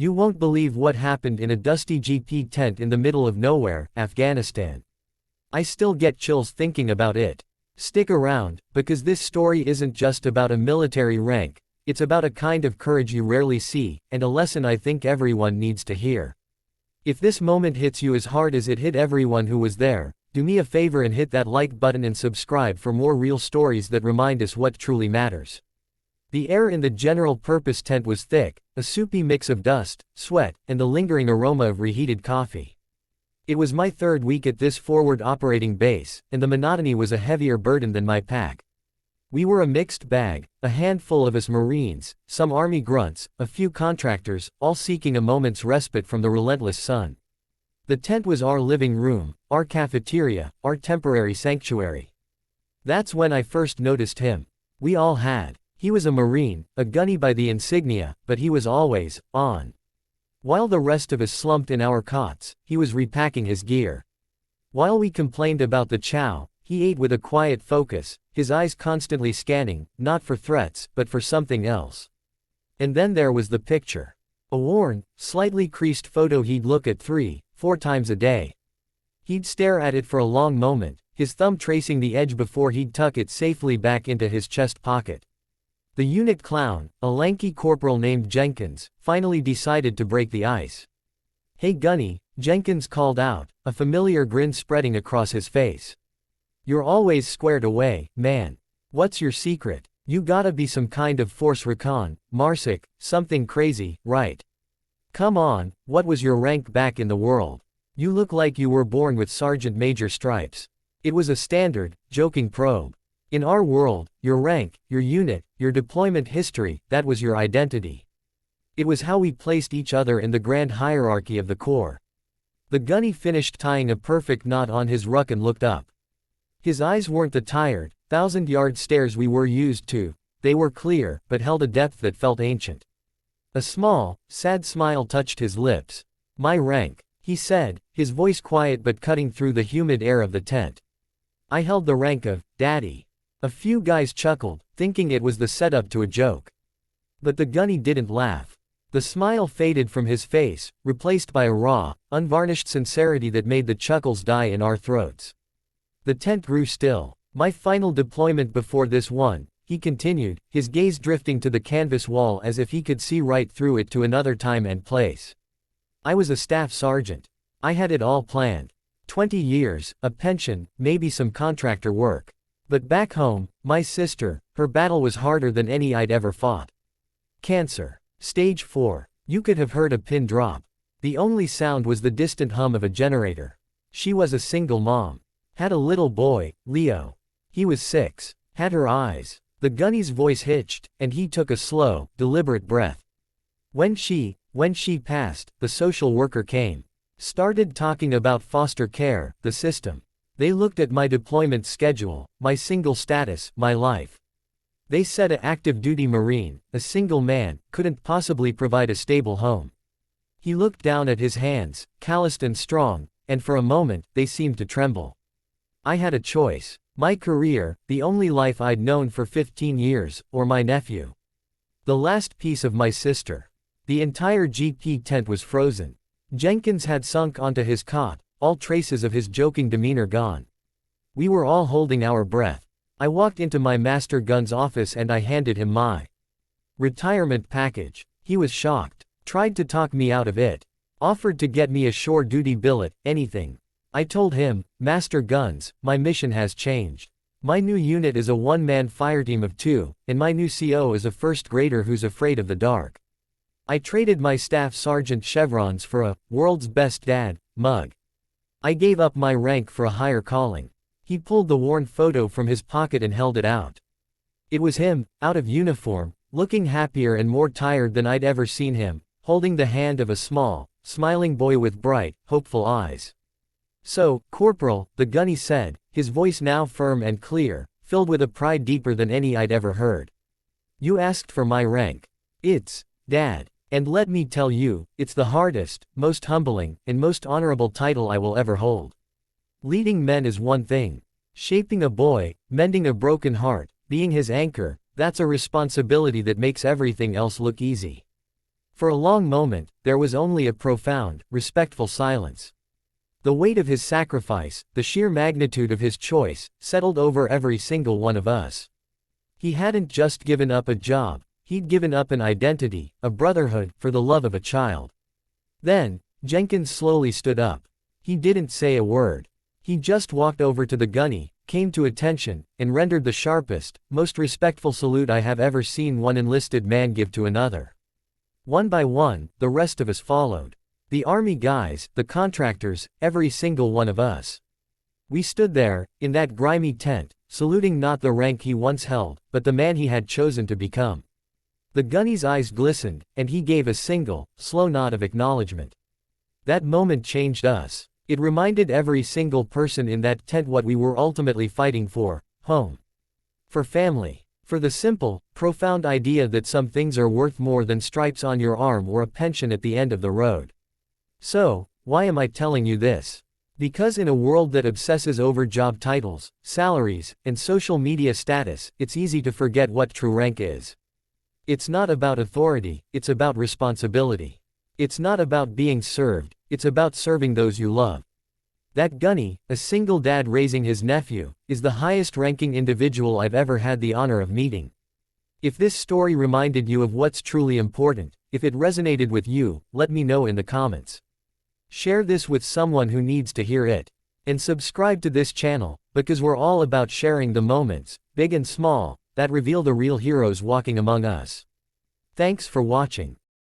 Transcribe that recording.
You won't believe what happened in a dusty GP tent in the middle of nowhere, Afghanistan. I still get chills thinking about it. Stick around, because this story isn't just about a military rank, it's about a kind of courage you rarely see, and a lesson I think everyone needs to hear. If this moment hits you as hard as it hit everyone who was there, do me a favor and hit that like button and subscribe for more real stories that remind us what truly matters. The air in the general-purpose tent was thick, a soupy mix of dust, sweat, and the lingering aroma of reheated coffee. It was my third week at this forward operating base, and the monotony was a heavier burden than my pack. We were a mixed bag, a handful of us Marines, some Army grunts, a few contractors, all seeking a moment's respite from the relentless sun. The tent was our living room, our cafeteria, our temporary sanctuary. That's when I first noticed him. We all had. He was a Marine, a gunny by the insignia, but he was always on. While the rest of us slumped in our cots, he was repacking his gear. While we complained about the chow, he ate with a quiet focus, his eyes constantly scanning, not for threats, but for something else. And then there was the picture. A worn, slightly creased photo he'd look at 3-4 times a day. He'd stare at it for a long moment, his thumb tracing the edge before he'd tuck it safely back into his chest pocket. The unit clown, a lanky corporal named Jenkins, finally decided to break the ice. "Hey Gunny," Jenkins called out, a familiar grin spreading across his face. "You're always squared away, man. What's your secret? You gotta be some kind of force recon, MARSIC, something crazy, right? Come on, what was your rank back in the world? You look like you were born with Sergeant Major stripes." It was a standard, joking probe. In our world, your rank, your unit, your deployment history, that was your identity. It was how we placed each other in the grand hierarchy of the Corps. The gunny finished tying a perfect knot on his ruck and looked up. His eyes weren't the tired, thousand-yard stares we were used to, they were clear, but held a depth that felt ancient. A small, sad smile touched his lips. "My rank," he said, his voice quiet but cutting through the humid air of the tent. "I held the rank of Daddy." A few guys chuckled, thinking it was the setup to a joke. But the gunny didn't laugh. The smile faded from his face, replaced by a raw, unvarnished sincerity that made the chuckles die in our throats. The tent grew still. "My final deployment before this one," he continued, his gaze drifting to the canvas wall as if he could see right through it to another time and place. "I was a staff sergeant. I had it all planned. 20 years, a pension, maybe some contractor work. But back home, my sister, her battle was harder than any I'd ever fought. Cancer. Stage 4. You could have heard a pin drop. The only sound was the distant hum of a generator. She was a single mom. Had a little boy, Leo. He was 6. Had her eyes." The gunny's voice hitched, and he took a slow, deliberate breath. When she passed, the social worker came. Started talking about foster care, the system. They looked at my deployment schedule, my single status, my life. They said an active duty Marine, a single man, couldn't possibly provide a stable home. He looked down at his hands, calloused and strong, and for a moment, they seemed to tremble. I had a choice. My career, the only life I'd known for 15 years, or my nephew. The last piece of my sister. The entire GP tent was frozen. Jenkins had sunk onto his cot, all traces of his joking demeanor gone. We were all holding our breath. I walked into my master gun's office and I handed him my retirement package. He was shocked. Tried to talk me out of it. Offered to get me a shore duty billet, anything. I told him, "Master Guns, my mission has changed. My new unit is a one-man fireteam of 2, and my new CO is a first grader who's afraid of the dark." I traded my staff sergeant chevrons for a "World's Best Dad" mug. I gave up my rank for a higher calling. He pulled the worn photo from his pocket and held it out. It was him, out of uniform, looking happier and more tired than I'd ever seen him, holding the hand of a small, smiling boy with bright, hopeful eyes. "So, Corporal," the gunny said, his voice now firm and clear, filled with a pride deeper than any I'd ever heard. "You asked for my rank. It's Dad. And let me tell you, it's the hardest, most humbling, and most honorable title I will ever hold. Leading men is one thing. Shaping a boy, mending a broken heart, being his anchor, that's a responsibility that makes everything else look easy. For a long moment, there was only a profound, respectful silence. The weight of his sacrifice, the sheer magnitude of his choice, settled over every single one of us. He hadn't just given up a job, he'd given up an identity, a brotherhood, for the love of a child. Then, Jenkins slowly stood up. He didn't say a word. He just walked over to the gunny, came to attention, and rendered the sharpest, most respectful salute I have ever seen one enlisted man give to another. One by one, the rest of us followed. The army guys, the contractors, every single one of us. We stood there, in that grimy tent, saluting not the rank he once held, but the man he had chosen to become. The gunny's eyes glistened, and he gave a single, slow nod of acknowledgement. That moment changed us. It reminded every single person in that tent what we were ultimately fighting for: home. For family. For the simple, profound idea that some things are worth more than stripes on your arm or a pension at the end of the road. So, why am I telling you this? Because in a world that obsesses over job titles, salaries, and social media status, it's easy to forget what true rank is. It's not about authority, it's about responsibility. It's not about being served, it's about serving those you love. That gunny, a single dad raising his nephew, is the highest-ranking individual I've ever had the honor of meeting. If this story reminded you of what's truly important, if it resonated with you, let me know in the comments. Share this with someone who needs to hear it. And subscribe to this channel, because we're all about sharing the moments, big and small, that reveal the real heroes walking among us. Thanks for watching.